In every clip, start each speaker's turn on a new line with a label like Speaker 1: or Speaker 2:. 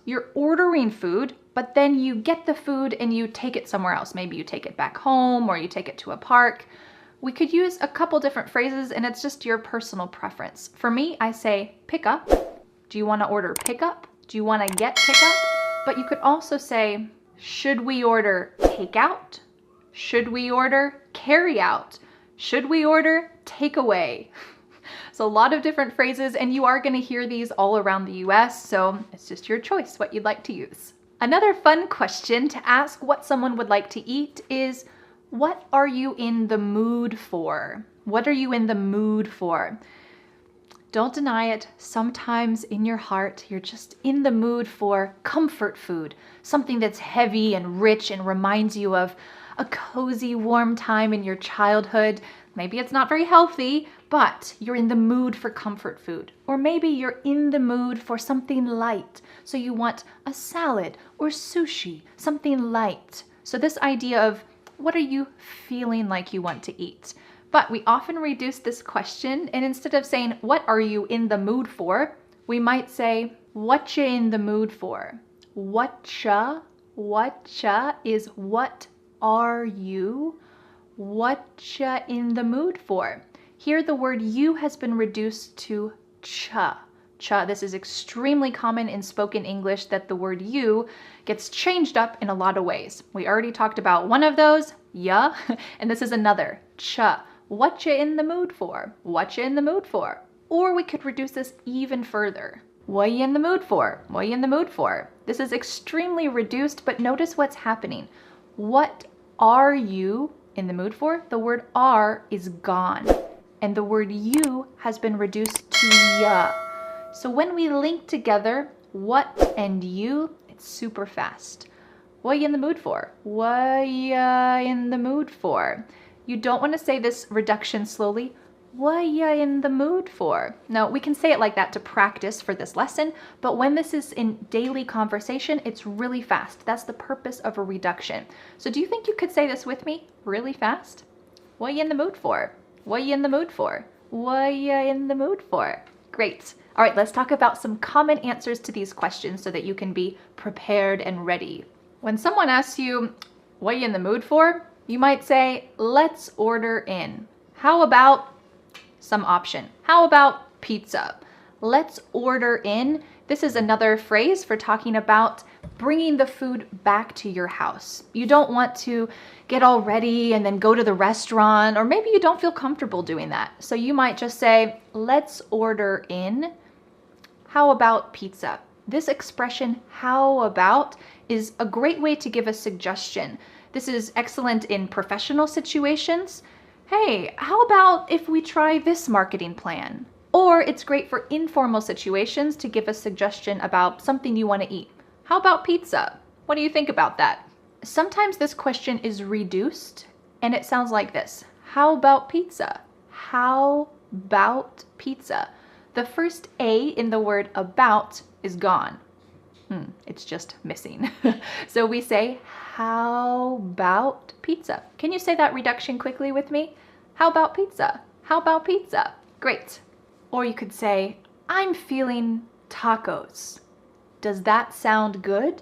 Speaker 1: you're ordering food, but then you get the food and you take it somewhere else. Maybe you take it back home or you take it to a park. We could use a couple different phrases and it's just your personal preference. For me, I say pick up. Do you want to order pickup? Do you want to get pickup? But you could also say, should we order takeout? Should we order carry out? Should we order takeaway? So a lot of different phrases, and you are going to hear these all around the US, so it's just your choice what you'd like to use. Another fun question to ask what someone would like to eat is, what are you in the mood for? What are you in the mood for? Don't deny it. Sometimes in your heart, you're just in the mood for comfort food, something that's heavy and rich and reminds you of a cozy, warm time in your childhood. Maybe it's not very healthy, but you're in the mood for comfort food. Or maybe you're in the mood for something light. So you want a salad or sushi, something light. So this idea of what are you feeling like you want to eat? But we often reduce this question, and instead of saying, what are you in the mood for? We might say, what you in the mood for? Whatcha is what are you? Whatcha in the mood for? Here the word you has been reduced to cha. Cha. This is extremely common in spoken English that the word you gets changed up in a lot of ways. We already talked about one of those, ya, and this is another, cha. What you in the mood for? What you in the mood for? Or we could reduce this even further. What you in the mood for? What you in the mood for? This is extremely reduced, but notice what's happening. What are you in the mood for? The word are is gone, and the word you has been reduced to ya. So when we link together what and you, it's super fast. What you in the mood for? What you in the mood for? You don't want to say this reduction slowly. What you in the mood for? No, we can say it like that to practice for this lesson, but when this is in daily conversation, it's really fast. That's the purpose of a reduction. So do you think you could say this with me really fast? What you in the mood for? What you in the mood for? What you in the mood for? Great. All right, let's talk about some common answers to these questions so that you can be prepared and ready. When someone asks you, what are you in the mood for? You might say, let's order in. How about some option? How about pizza? Let's order in. This is another phrase for talking about bringing the food back to your house. You don't want to get all ready and then go to the restaurant, or maybe you don't feel comfortable doing that. So you might just say, let's order in. How about pizza? This expression, how about, is a great way to give a suggestion. This is excellent in professional situations. Hey, how about if we try this marketing plan? Or it's great for informal situations to give a suggestion about something you want to eat. How about pizza? What do you think about that? Sometimes this question is reduced and it sounds like this. How about pizza? How about pizza? The first A in the word about is gone. It's just missing. So we say, how about pizza? Can you say that reduction quickly with me? How about pizza? How about pizza? Great. Or you could say, I'm feeling tacos. Does that sound good?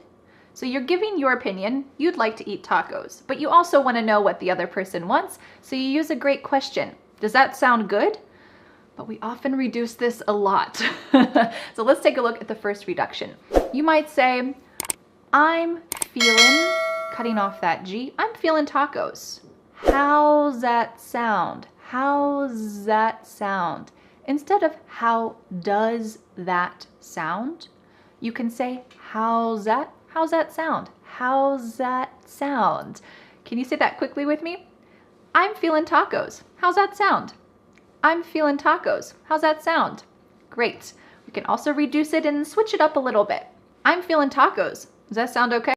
Speaker 1: So you're giving your opinion. You'd like to eat tacos, but you also want to know what the other person wants. So you use a great question. Does that sound good? But we often reduce this a lot. So let's take a look at the first reduction. You might say, I'm feeling, cutting off that G, I'm feeling tacos. How's that sound? How's that sound? Instead of how does that sound, you can say, how's that sound? How's that sound? Can you say that quickly with me? I'm feeling tacos. How's that sound? I'm feeling tacos. How's that sound? Great. We can also reduce it and switch it up a little bit. I'm feeling tacos. Does that sound okay?